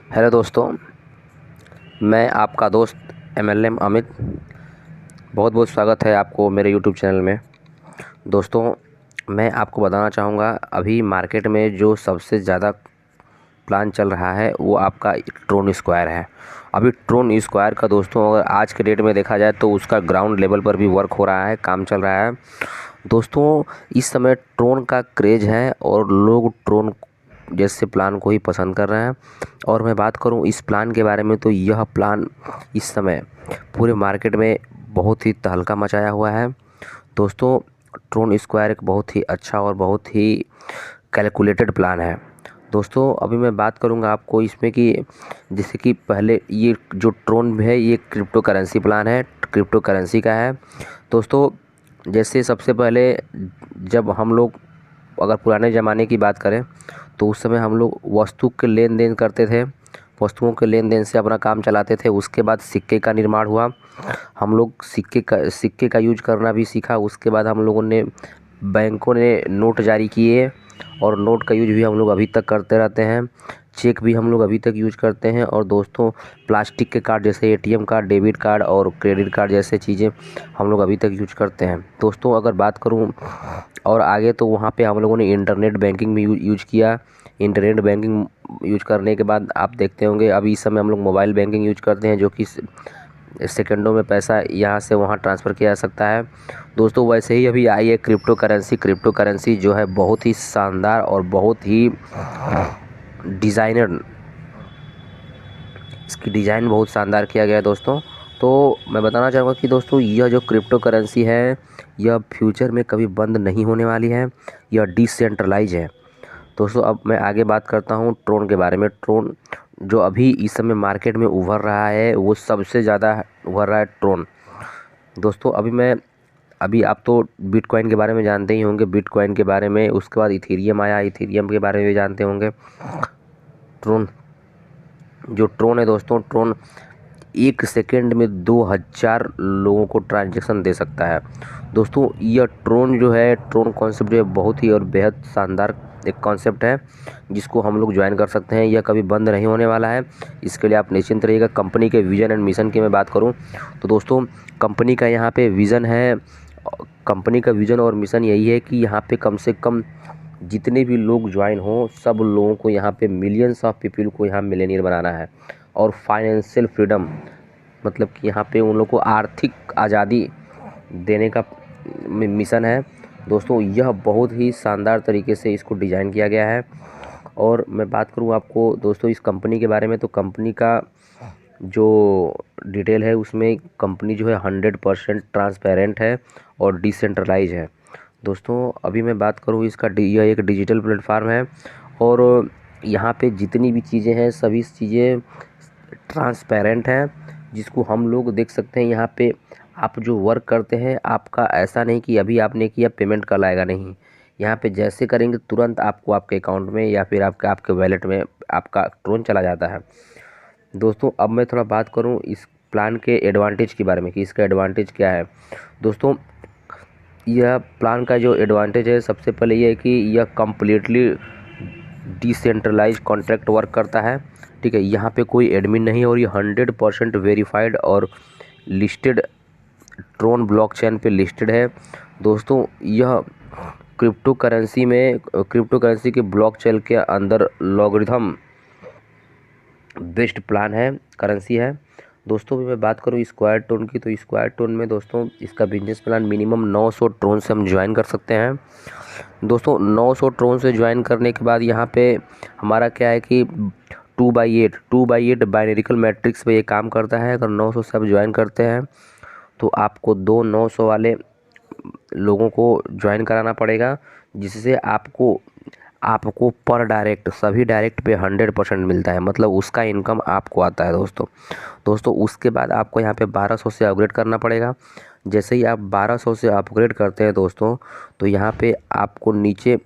Hello दोस्तों, मैं आपका दोस्त एमएलएम अमित। बहुत बहुत स्वागत है आपको मेरे यूट्यूब चैनल में। दोस्तों, मैं आपको बताना चाहूँगा, अभी मार्केट में जो सबसे ज़्यादा प्लान चल रहा है वो आपका ट्रोन स्क्वायर है। अभी ट्रोन स्क्वायर का दोस्तों अगर आज के डेट में देखा जाए तो उसका ग्राउंड लेवल पर भी वर्क हो रहा है, काम चल रहा है। दोस्तों, इस समय ट्रोन का क्रेज़ है और लोग ट्रोन जैसे प्लान को ही पसंद कर रहे हैं। और मैं बात करूं इस प्लान के बारे में तो यह प्लान इस समय पूरे मार्केट में बहुत ही तहलका मचाया हुआ है। दोस्तों, ट्रोन स्क्वायर एक बहुत ही अच्छा और बहुत ही कैलकुलेटेड प्लान है। दोस्तों, अभी मैं बात करूंगा आपको इसमें कि जैसे कि पहले ये जो ट्रोन है ये क्रिप्टो करेंसी प्लान है, क्रिप्टो करेंसी का है। दोस्तों, जैसे सबसे पहले जब हम लोग अगर पुराने ज़माने की बात करें तो उस समय हम लोग वस्तु के लेन देन करते थे, वस्तुओं के लेन देन से अपना काम चलाते थे। उसके बाद सिक्के का निर्माण हुआ, हम लोग सिक्के का यूज करना भी सीखा। उसके बाद हम लोगों ने बैंकों ने नोट जारी किए और नोट का यूज भी हम लोग अभी तक करते रहते हैं। चेक भी हम लोग अभी तक यूज करते हैं। और दोस्तों, प्लास्टिक के कार्ड जैसे एटीएम कार्ड, डेबिट कार्ड और क्रेडिट कार्ड जैसे चीज़ें हम लोग अभी तक यूज करते हैं। दोस्तों, अगर बात करूं और आगे तो वहाँ पे हम लोगों ने इंटरनेट बैंकिंग भी यूज किया। इंटरनेट बैंकिंग यूज करने के बाद आप देखते होंगे अभी इस समय हम लोग मोबाइल बैंकिंग यूज करते हैं, जो कि सेकंडों में पैसा यहाँ से वहाँ ट्रांसफ़र किया जा सकता है। दोस्तों, वैसे ही अभी आई है क्रिप्टो करेंसी। क्रिप्टो करेंसी जो है बहुत ही शानदार और बहुत ही डिज़ाइनर, इसकी डिज़ाइन बहुत शानदार किया गया है दोस्तों। तो मैं बताना चाहूँगा कि दोस्तों यह जो क्रिप्टो करेंसी है यह फ्यूचर में कभी बंद नहीं होने वाली है, यह डिसेंट्रलाइज है। दोस्तों, अब मैं आगे बात करता हूँ ट्रोन के बारे में। ट्रोन जो अभी इस समय मार्केट में उभर रहा है वो सबसे ज़्यादा उभर रहा है ट्रोन। दोस्तों, अभी आप तो बिटकॉइन के बारे में जानते ही होंगे, बिटकॉइन के बारे में। उसके बाद इथेरियम आया, इथेरियम के बारे में भी जानते होंगे। ट्रोन जो ट्रोन है दोस्तों, ट्रोन 1 सेकेंड में 2000 लोगों को ट्रांजैक्शन दे सकता है। दोस्तों, यह ट्रोन जो है, ट्रोन कॉन्सेप्ट जो है बहुत ही और बेहद शानदार एक कॉन्सेप्ट है जिसको हम लोग ज्वाइन कर सकते हैं। यह कभी बंद नहीं होने वाला है, इसके लिए आप निश्चिंत रहिएगा। कंपनी के विज़न एंड मिशन की मैं बात करूं तो दोस्तों, कंपनी का यहाँ पे विज़न है, कंपनी का विज़न और मिशन यही है कि यहाँ पे कम से कम जितने भी लोग ज्वाइन हों सब लोगों को यहाँ पे मिलियंस ऑफ पीपल को यहाँ मिलेनियर बनाना है। और फाइनेंशियल फ्रीडम मतलब कि यहाँ पे उन लोग को आर्थिक आज़ादी देने का मिशन है। दोस्तों, यह बहुत ही शानदार तरीके से इसको डिज़ाइन किया गया है। और मैं बात करूँ आपको दोस्तों इस कंपनी के बारे में, तो कंपनी का जो डिटेल है उसमें कंपनी जो है 100% ट्रांसपेरेंट है और डिसेंट्रलाइज है। दोस्तों, अभी मैं बात करूँ इसका यह एक डिजिटल प्लेटफार्म है और यहाँ पे जितनी भी चीज़ें हैं सभी चीज़ें ट्रांसपेरेंट हैं, जिसको हम लोग देख सकते हैं। यहाँ पे आप जो वर्क करते हैं आपका ऐसा नहीं कि अभी आपने किया पेमेंट कल आएगा, नहीं। यहाँ पे जैसे करेंगे तुरंत आपको आपके अकाउंट में या फिर आपके वॉलेट में आपका ट्रोन चला जाता है। दोस्तों, अब मैं थोड़ा बात करूँ इस प्लान के एडवांटेज के बारे में कि इसका एडवांटेज क्या है। दोस्तों, यह प्लान का जो एडवांटेज है सबसे पहले ये है कि यह कम्प्लीटली डिसेंट्रलाइज कॉन्ट्रैक्ट वर्क करता है। ठीक है, यहाँ पे कोई एडमिन नहीं है और ये 100% वेरीफाइड और लिस्टेड ट्रोन ब्लॉकचेन पे लिस्टेड है। दोस्तों, यह क्रिप्टो करेंसी के ब्लॉकचेन के अंदर लॉगरिथम बेस्ड प्लान है, करेंसी है। दोस्तों, भी मैं बात करूँ स्क्वायर टोन की, तो स्क्वायर टोन में दोस्तों इसका बिजनेस प्लान मिनिमम 900 ट्रोन से हम ज्वाइन कर सकते हैं। दोस्तों, 900 ट्रोन से ज्वाइन करने के बाद यहाँ पे हमारा क्या है कि 2/8 बाइनरिकल मैट्रिक्स पे ये काम करता है। अगर 900 से आप ज्वाइन करते हैं तो आपको 900 वाले लोगों को ज्वाइन कराना पड़ेगा, जिससे आपको आपको पर डायरेक्ट सभी डायरेक्ट पे 100% मिलता है, मतलब उसका इनकम आपको आता है। दोस्तों, उसके बाद आपको यहाँ पे 1200 से अपग्रेड करना पड़ेगा। जैसे ही आप 1200 से अपग्रेड करते हैं दोस्तों, तो यहाँ पे आपको नीचे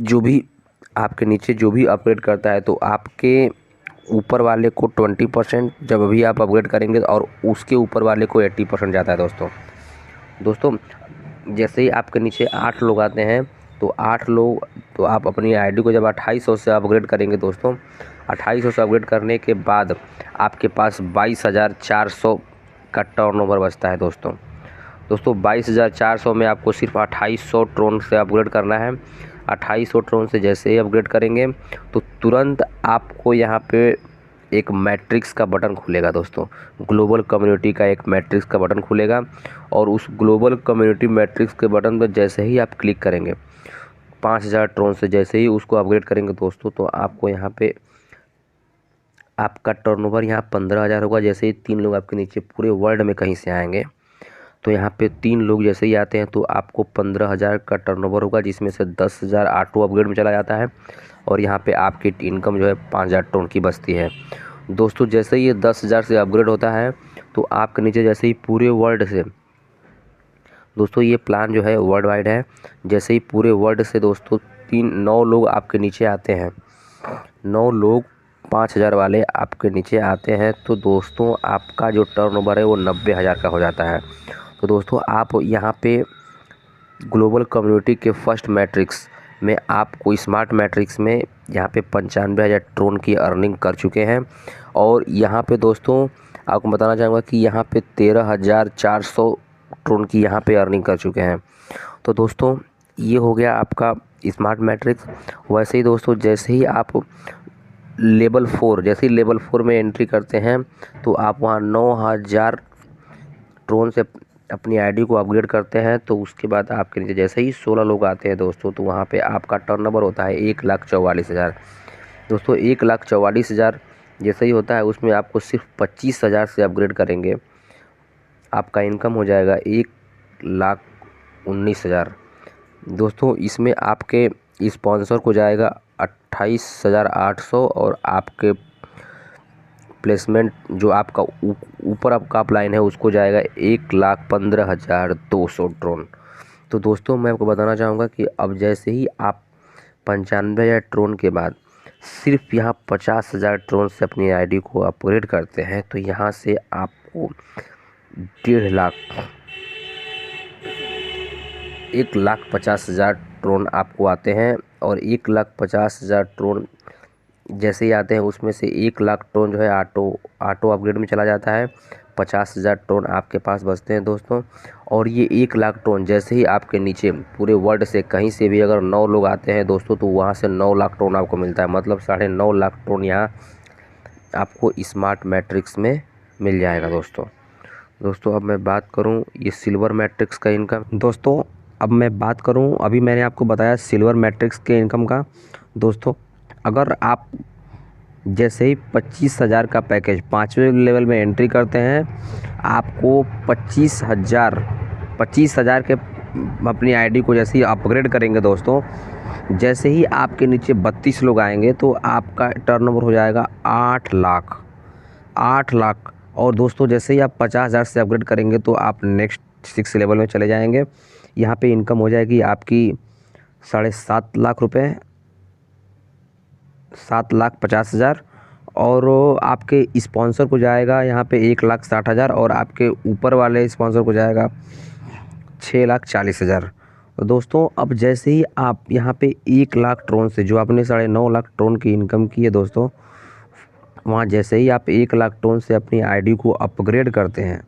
जो भी अपग्रेड करता है तो आपके ऊपर वाले को 20% जब अभी आप अपग्रेड करेंगे और उसके ऊपर वाले को 80% जाता है। दोस्तों, जैसे ही आपके नीचे 8 लोग आते हैं तो 8 लोग, तो आप अपनी आईडी को जब 2800 से अपग्रेड करेंगे दोस्तों, 2800 से अपग्रेड करने के बाद आपके पास 22,400 का टर्नओवर बचता है दोस्तों। 22,400 में आपको सिर्फ 2800 ट्रोन से अपग्रेड करना है। 2800 ट्रोन से जैसे ही अपग्रेड करेंगे तो तुरंत आपको यहाँ पे एक मैट्रिक्स का बटन खुलेगा दोस्तों। ग्लोबल कम्युनिटी का एक मैट्रिक्स का बटन खुलेगा और उस ग्लोबल कम्युनिटी मैट्रिक्स के बटन पर जैसे ही आप क्लिक करेंगे, 5000 ट्रोन से जैसे ही उसको अपग्रेड करेंगे दोस्तों, तो आपको यहाँ पे आपका टर्नओवर यहाँ 15,000 होगा। जैसे ही 3 लोग आपके नीचे पूरे वर्ल्ड में कहीं से आएंगे तो यहाँ पे 3 लोग जैसे ही आते हैं तो आपको 15,000 का टर्नओवर होगा, जिसमें से 10,000 ऑटो अपग्रेड में चला जाता है और यहाँ पे आपकी इनकम जो है 5,000 ट्रोन की बचती है दोस्तों। जैसे ही ये 10,000 से अपग्रेड होता है तो आपके नीचे जैसे ही पूरे वर्ल्ड से दोस्तों, ये प्लान जो है वर्ल्ड वाइड है। जैसे ही पूरे वर्ल्ड से दोस्तों 9 लोग आपके नीचे आते हैं, 9 लोग 5,000 वाले आपके नीचे आते हैं तो दोस्तों आपका जो टर्नओवर है वो 90,000 का हो जाता है। तो दोस्तों आप यहाँ पे ग्लोबल कम्युनिटी के फर्स्ट मैट्रिक्स में आपको स्मार्ट मैट्रिक्स में यहाँ पे 95,000 ट्रोन की अर्निंग कर चुके हैं। और यहाँ पे दोस्तों आपको बताना चाहूँगा कि यहाँ पे 13,400 ट्रोन की यहाँ पे अर्निंग कर चुके हैं। तो दोस्तों ये हो गया आपका स्मार्ट मैट्रिक्स। वैसे ही दोस्तों जैसे ही आप लेवल 4 जैसे ही लेवल 4 में एंट्री करते हैं तो आप वहाँ 9,000 ट्रोन से अपनी आईडी को अपग्रेड करते हैं तो उसके बाद आपके नीचे जैसे ही 16 लोग आते हैं दोस्तों तो वहाँ पे आपका टर्नओवर होता है 1,44,000 दोस्तों। 1,44,000 जैसे ही होता है उसमें आपको सिर्फ 25,000 से अपग्रेड करेंगे, आपका इनकम हो जाएगा 1,19,000 दोस्तों। इसमें आपके स्पॉन्सर को जाएगा 28,800 और आपके प्लेसमेंट जो आपका ऊपर आपका अपलाइन है उसको जाएगा 1,15,200 ट्रोन। तो दोस्तों मैं आपको बताना चाहूँगा कि अब जैसे ही आप 95,000 ट्रोन के बाद सिर्फ यहाँ 50,000 ट्रोन से अपनी आईडी को अपग्रेड करते हैं तो यहाँ से आपको 1,50,000 ट्रोन आपको आते हैं। और 1,50,000 ट्रोन जैसे ही आते हैं उसमें से 1,00,000 ट्रोन जो है ऑटो अपग्रेड में चला जाता है। 50,000 ट्रोन आपके पास बचते हैं दोस्तों। और ये 1,00,000 ट्रोन जैसे ही आपके नीचे पूरे वर्ल्ड से कहीं से भी अगर 9 लोग आते हैं दोस्तों तो वहाँ से 9,00,000 ट्रोन आपको मिलता है, मतलब 9.5 ट्रोन यहाँ आपको स्मार्ट मैट्रिक्स में मिल जाएगा दोस्तों। अब मैं बात करूँ ये सिल्वर मैट्रिक्स का इनकम दोस्तों। अब मैं बात करूँ, अभी मैंने आपको बताया सिल्वर मैट्रिक्स के इनकम का दोस्तों। अगर आप जैसे ही 25,000 का पैकेज 5वें लेवल में एंट्री करते हैं आपको 25,000 के अपनी आईडी को जैसे ही अपग्रेड करेंगे दोस्तों, जैसे ही आपके नीचे 32 लोग आएंगे तो आपका टर्नओवर हो जाएगा 8,00,000। और दोस्तों जैसे ही आप 50,000 से अपग्रेड करेंगे तो आप नेक्स्ट 6 लेवल में चले जाएंगे। यहाँ पे इनकम हो जाएगी आपकी 7.5 रुपये, 7,50,000। और आपके स्पॉन्सर को जाएगा यहाँ पे 1,60,000 और आपके ऊपर वाले स्पॉन्सर को जाएगा 6,40,000। तो दोस्तों अब जैसे ही आप यहाँ पे 1,00,000 ट्रोन से जो आपने 9.5 ट्रोन की इनकम की है दोस्तों, वहाँ जैसे ही आप 1,00,000 ट्रोन से अपनी आईडी को अपग्रेड करते हैं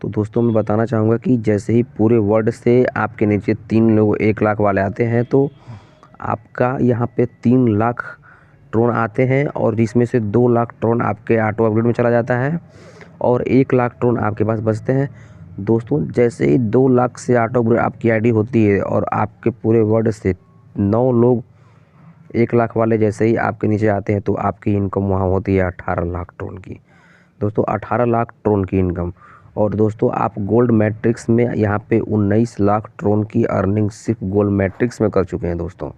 तो दोस्तों मैं बताना चाहूँगा कि जैसे ही पूरे वर्ल्ड से आपके नीचे 3 लोग 1,00,000 वाले आते हैं तो आपका यहाँ पे 3,00,000 ट्रोन आते हैं और जिसमें से 2,00,000 ट्रोन आपके ऑटो अपग्रेड में चला जाता है और 1,00,000 ट्रोन आपके पास बचते हैं दोस्तों। जैसे ही 2,00,000 से ऑटो अपग्रेड आपकी आईडी होती है और आपके पूरे वर्ल्ड से 9 लोग 1,00,000 वाले जैसे ही आपके नीचे आते हैं तो आपकी इनकम वहाँ होती है 18,00,000 ट्रोन की दोस्तों। 18,00,000 ट्रोन की इनकम। और दोस्तों आप गोल्ड मैट्रिक्स में यहाँ पे 19,00,000 ट्रोन की अर्निंग सिर्फ गोल्ड मैट्रिक्स में कर चुके हैं दोस्तों।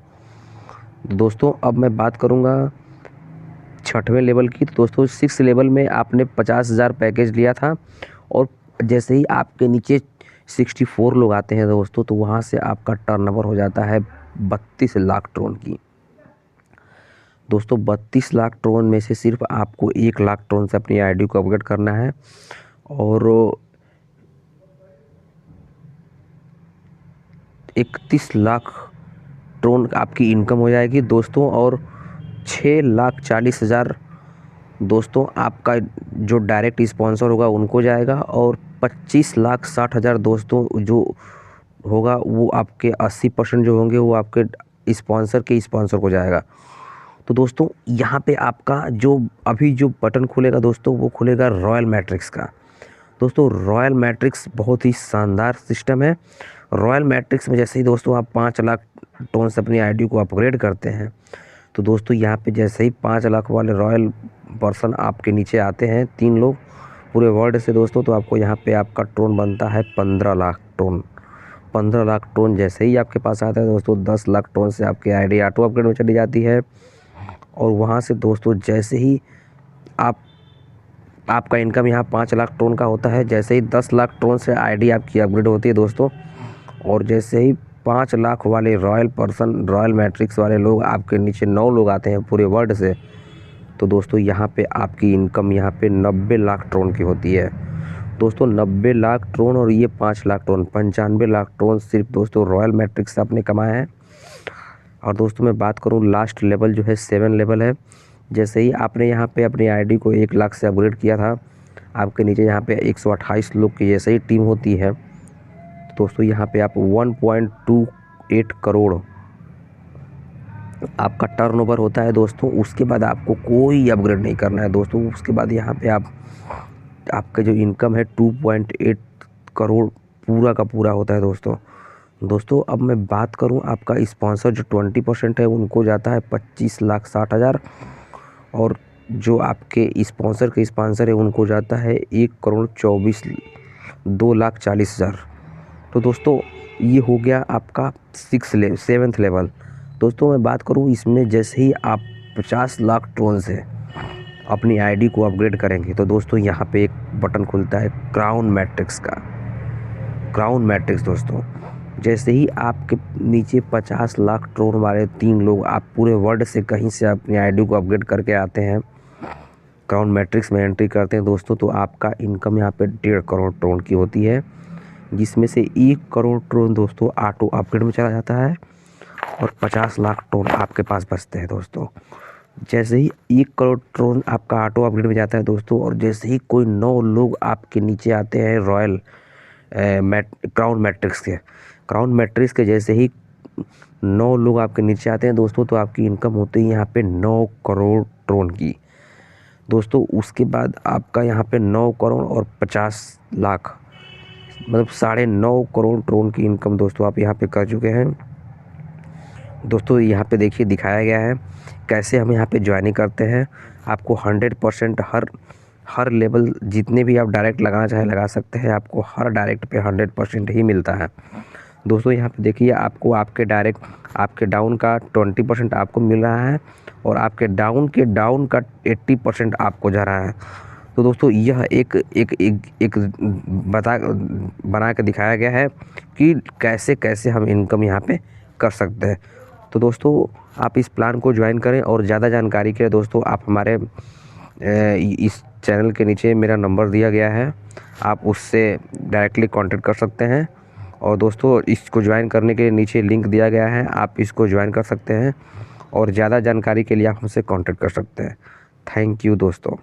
अब मैं बात करूँगा 6वें लेवल की। तो दोस्तों 6 लेवल में आपने 50,000 पैकेज लिया था और जैसे ही आपके नीचे 64 लोग आते हैं दोस्तों तो वहाँ से आपका टर्नओवर हो जाता है 32,00,000 ट्रोन की दोस्तों। 32,00,000 ट्रोन में से सिर्फ आपको 1,00,000 ट्रोन से अपनी आईडी को अपग्रेड करना है और 31,00,000 ट्रोन आपकी इनकम हो जाएगी दोस्तों। और 6,40,000 दोस्तों आपका जो डायरेक्ट स्पॉन्सर होगा उनको जाएगा, और 25,60,000 दोस्तों जो होगा वो आपके 80% जो होंगे वो आपके स्पॉन्सर को जाएगा। तो दोस्तों यहाँ पे आपका जो अभी जो बटन खुलेगा दोस्तों वो खुलेगा रॉयल मैट्रिक्स का। दोस्तों रॉयल मैट्रिक्स बहुत ही शानदार सिस्टम है। रॉयल मैट्रिक्स में जैसे ही दोस्तों आप 5 लाख टोन से अपनी आईडी को अपग्रेड करते हैं, तो दोस्तों यहाँ पे जैसे ही 5 लाख वाले रॉयल पर्सन आपके नीचे आते हैं 3 लोग पूरे वर्ल्ड से दोस्तों, तो आपको यहाँ पे आपका टोन बनता है 15 लाख टोन। 15 लाख टोन जैसे ही आपके पास आता है दोस्तों, 10 लाख टोन से आपकी आईडी ऑटो अपग्रेड में चली जाती है। और वहाँ से दोस्तों जैसे ही आपका इनकम यहाँ 5 लाख टोन का होता है, जैसे ही 10 लाख टोन से आईडी आपकी अपग्रेड होती है दोस्तों, और जैसे ही 5 लाख वाले रॉयल मैट्रिक्स वाले लोग आपके नीचे 9 लोग आते हैं पूरे वर्ल्ड से, तो दोस्तों यहाँ पे आपकी इनकम यहाँ पे 90 लाख टोन की होती है दोस्तों। 90 लाख टोन और ये 5 लाख टोन, 95 लाख टोन सिर्फ दोस्तों रॉयल मैट्रिक्स से आपने कमाया है। और दोस्तों मैं बात करूँ लास्ट लेवल जो है 7 लेवल है। जैसे ही आपने यहाँ पे अपनी आईडी को 1 लाख से अपग्रेड किया था, आपके नीचे यहाँ पे 128 लोग की जैसे ही टीम होती है, तो दोस्तों यहाँ पे आप 1.28 करोड़ आपका टर्नओवर होता है दोस्तों। उसके बाद आपको कोई अपग्रेड नहीं करना है दोस्तों। उसके बाद यहाँ पे आपका जो इनकम है 2.8 करोड़ पूरा का पूरा होता है दोस्तों। अब मैं बात करूँ आपका स्पॉन्सर जो 20% है उनको जाता है 25,60,000, और जो आपके स्पॉन्सर है उनको जाता है 1,24,2,40,000। तो दोस्तों ये हो गया आपका 7th लेवल। दोस्तों मैं बात करूँ इसमें जैसे ही आप 50 लाख टोन से अपनी आईडी को अपग्रेड करेंगे, तो दोस्तों यहाँ पे एक बटन खुलता है क्राउन मैट्रिक्स का। क्राउन मैट्रिक्स दोस्तों जैसे ही आपके नीचे 50 लाख टोन वाले 3 लोग आप पूरे वर्ल्ड से कहीं से अपनी आईडी को अपग्रेड करके आते हैं, क्राउन मैट्रिक्स में एंट्री करते हैं दोस्तों, तो आपका इनकम यहाँ पे 1.5 करोड़ टोन की होती है, जिसमें से 1 करोड़ टोन दोस्तों ऑटो अपग्रेड में चला जाता है, और 50 लाख टोन आपके पास बचते हैं दोस्तों। जैसे ही 1 करोड़ टोन आपका ऑटो अपग्रेड में जाता है दोस्तों, और जैसे ही कोई 9 लोग आपके नीचे आते हैं क्राउन मैट्रिक्स के जैसे ही 9 लोग आपके नीचे आते हैं दोस्तों, तो आपकी इनकम होती है यहाँ पे 9 करोड़ टोन की दोस्तों। उसके बाद आपका यहाँ पे 9 करोड़ और 50 लाख मतलब 9.5 करोड़ टोन की इनकम दोस्तों आप यहाँ पे कर चुके हैं दोस्तों। यहाँ पे देखिए दिखाया गया है कैसे हम यहाँ पे ज्वाइनिंग करते हैं। आपको 100% हर लेवल जितने भी आप डायरेक्ट लगाना चाहे लगा सकते हैं, आपको हर डायरेक्ट पे 100% ही मिलता है दोस्तों। यहाँ पे देखिए आपको आपके डाउन का 20% आपको मिल रहा है, और आपके डाउन का 80% आपको जा रहा है। तो दोस्तों यह एक बना के दिखाया गया है कि कैसे हम इनकम यहाँ पे कर सकते हैं। तो दोस्तों आप इस प्लान को ज्वाइन करें, और ज़्यादा जानकारी के लिए दोस्तों आप हमारे इस चैनल के नीचे मेरा नंबर दिया गया है, आप उससे डायरेक्टली कांटेक्ट कर सकते हैं। और दोस्तों इसको ज्वाइन करने के लिए नीचे लिंक दिया गया है, आप इसको ज्वाइन कर सकते हैं, और ज़्यादा जानकारी के लिए आप हमसे कांटेक्ट कर सकते हैं। थैंक यू दोस्तों।